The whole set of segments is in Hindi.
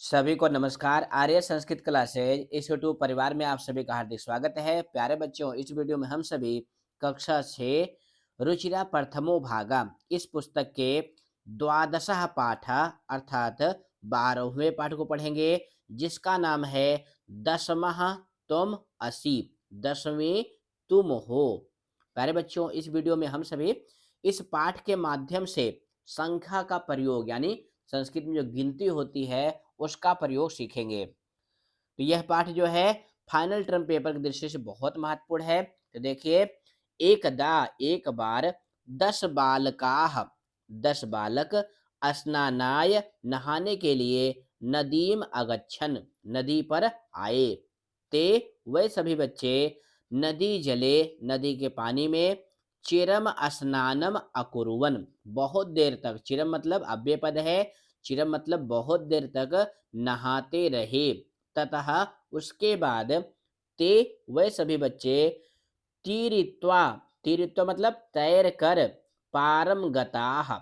सभी को नमस्कार। आर्य संस्कृत क्लासेज इस यूट्यूब परिवार में आप सभी का हार्दिक स्वागत है। प्यारे बच्चों, इस वीडियो में हम सभी कक्षा 6 रुचिरा प्रथमो भागा इस पुस्तक के द्वादशः पाठ अर्थात 12वें पाठ को पढ़ेंगे, जिसका नाम है दशमः तुम असि, 10वीं तुम हो। प्यारे बच्चों, इस वीडियो में हम सभी इस पाठ के माध्यम से संख्या का प्रयोग यानी संस्कृत में जो गिनती होती है उसका प्रयोग सीखेंगे। तो यह पाठ जो है फाइनल टर्म पेपर की दृष्टि से बहुत महत्वपूर्ण है। तो देखिए, एकदा एक बार 10 बालकाः 10 बालक स्नानाय नहाने के लिए नदीम अगच्छन् नदी पर आए। ते वह सभी बच्चे नदी जले नदी के पानी में चिरम स्नानम अकुर्वन् बहुत देर तक, चिरम मतलब अव्यय पद है, चिरम मतलब बहुत देर तक नहाते रहे। ततः उसके बाद ते वह सभी बच्चे तीरित्वा, तीरित्वा मतलब तैर कर, पारम गताः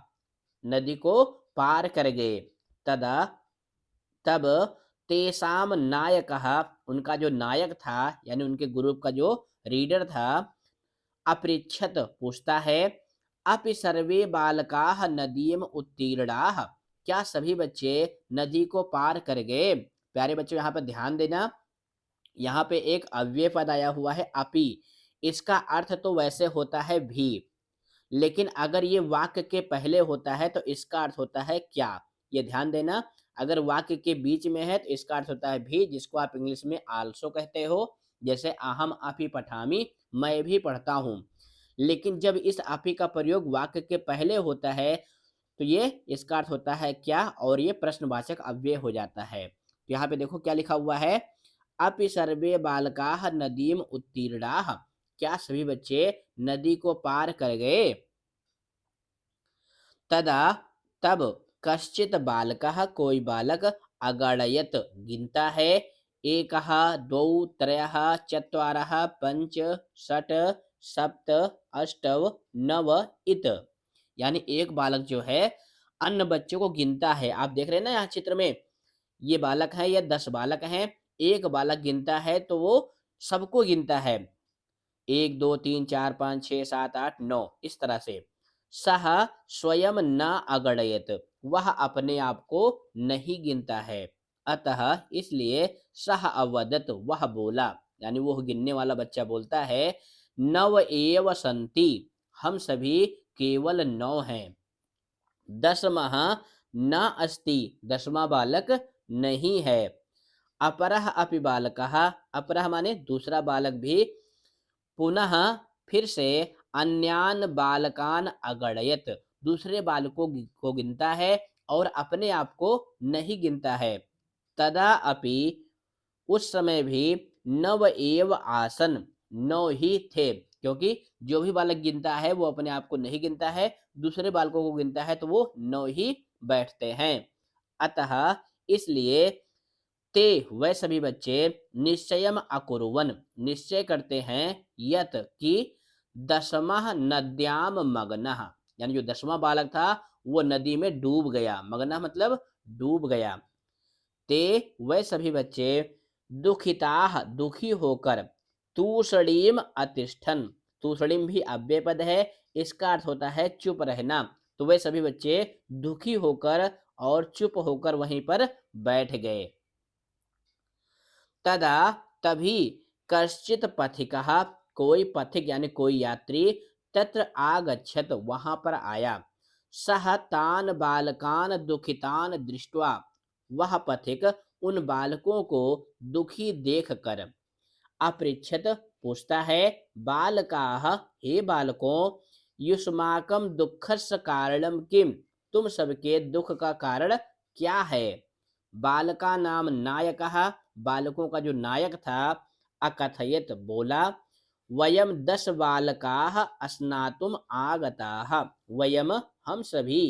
नदी को पार कर गए। तदा तब तेसाम नायकः उनका जो नायक था यानी उनके ग्रुप का जो रीडर था, अपृच्छत पूछता है, अपि सर्वे बालकाः नदीम उत्तीर्णाः क्या सभी बच्चे नदी को पार कर गए। प्यारे बच्चों, यहाँ पर ध्यान देना, यहाँ पे एक अव्यय पद आया हुआ है अपि। इसका अर्थ तो वैसे होता है भी, लेकिन अगर ये वाक्य के पहले होता है तो इसका अर्थ होता है क्या। ये ध्यान देना, अगर वाक्य के बीच में है तो इसका अर्थ होता है भी, जिसको आप इंग्लिश में आल्सो कहते हो। जैसे अहम अपि पठामि, मैं भी पढ़ता हूँ। लेकिन जब इस अपि का प्रयोग वाक्य के पहले होता है तो ये इसका अर्थ होता है क्या, और ये प्रश्नवाचक अव्यय हो जाता है। तो यहाँ पे देखो क्या लिखा हुआ है, अपि सर्वे बालकाः नदीम उत्तीर्णाः क्या सभी बच्चे नदी को पार कर गए। तदा तब कश्चित बालकः कोई बालक अगणयत गिनता है, एकः द्वौ त्रयः चत्वारः पंच षट् सप्त अष्टव नव इत, यानी एक बालक जो है अन्य बच्चों को गिनता है। आप देख रहे हैं ना यहाँ चित्र में, ये बालक है, ये 10 बालक हैं। एक बालक गिनता है तो वो सबको गिनता है, 1 2 3 4 5 6 7 8 9 इस तरह से। सह स्वयं न अगणयत वह अपने आप को नहीं गिनता है। अतः इसलिए सह अवदत वह बोला, यानी वो गिनने वाला बच्चा बोलता है, नव एव संति हम सभी केवल 9 हैं। दशमः न अस्ति 10वां बालक नहीं है। अपरः अपि बालकः, अपरः माने दूसरा बालक भी, पुनः फिर से अन्यान बालकान अगणयत दूसरे बालकों को गिनता है और अपने आप को नहीं गिनता है। तदा अपि उस समय भी नव एव आसन 9 ही थे, क्योंकि जो भी बालक गिनता है वो अपने आप को नहीं गिनता है, दूसरे बालकों को गिनता है तो वो 9 ही बैठते हैं। अतः इसलिए ते वह सभी बच्चे निश्चयम अकुर्वन निश्चय करते हैं, यत कि दशमः नद्याम मग्नः यानी जो 10वां बालक था वो नदी में डूब गया, मग्नः मतलब डूब गया। ते वह सभी बच्चे दुखिताः दुखी होकर, तूषणीम अतिष्ठन, तूषणीम भी अव्यय पद है, इसका अर्थ होता है चुप रहना। तो वह सभी बच्चे दुखी होकर और चुप होकर वहीं पर बैठ गए। तदा तभी कश्चित पथिकः कोई पथिक यानी कोई यात्री तत्र आगच्छत वहां पर आया। सह तान बालकान दुखितान दृष्ट्वा वह पथिक उन बालकों को दुखी देखकर अपृच्छत पूछता है, बालकाः हे बालकों, युष्माकं दुःखस्य कारणं किम तुम सबके दुख का कारण क्या है। बालका नाम नायकः बालकों का जो नायक था, अकथयत बोला, वयम 10 बालकाः स्नातुम आगताः वयम हम सभी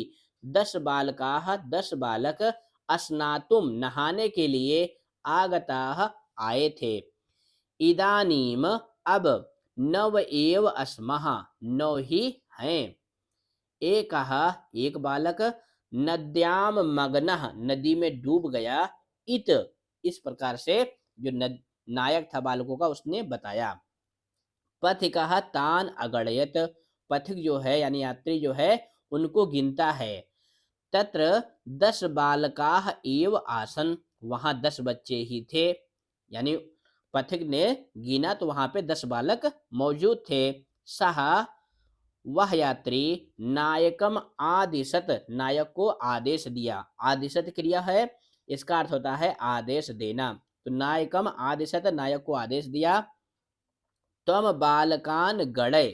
10 बालकाः 10 बालक स्नातुम नहाने के लिए आगताः आए थे। इदानीम अब नव एव अस्मः 9 ही हैं। एकः एक बालक नद्याम मग्नः नदी में डूब गया, इत, इस प्रकार से जो नायक था बालकों का उसने बताया। पथिकः तान अगणयत, पथिक जो है यानी यात्री जो है उनको गिनता है। तत्र 10 बालकाः एव आसन, वहां 10 बच्चे ही थे, यानी पथिक ने गिना तो वहां पे 10 बालक मौजूद थे। सह, वह यात्री नायकम आदिशत, नायक को आदेश दिया। आदिशत क्रिया है, इसका अर्थ होता है आदेश देना। तो नायकम आदिशत, नायक को आदेश दिया। तम बालकान गणय,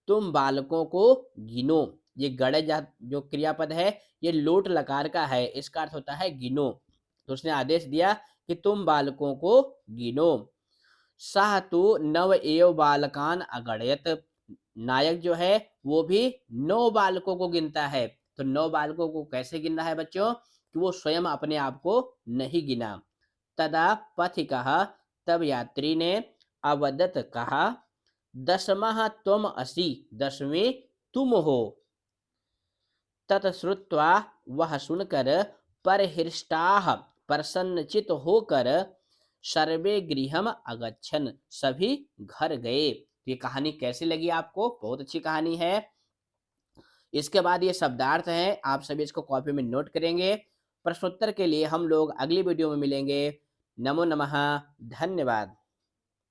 तुम बालकों को गिनो। ये गणय जो क्रियापद है ये लोट लकार का है, इसका अर्थ होता है गिनो। तो उसने आदेश दिया कि तुम बालकों को गिनो। सह तो नव एव बालकान अगणयत, नायक जो है वो भी 9 बालकों को गिनता है। तो 9 बालकों को कैसे गिनना है बच्चों, कि वो स्वयं अपने आप को नहीं गिना। तदा पथिकः, तब यात्री ने अवदत कहा, दशमः त्वम असि, 10वें तुम हो। ततश्रुत्वा, वह सुनकर परहृष्टाः, प्रसन्नचित होकर सर्वे गृहम अगच्छन्, सभी घर गए। ये कहानी कैसी लगी आपको? बहुत अच्छी कहानी है। इसके बाद ये शब्दार्थ है, आप सभी इसको कॉपी में नोट करेंगे। प्रश्नोत्तर के लिए हम लोग अगली वीडियो में मिलेंगे। नमो नमः, धन्यवाद।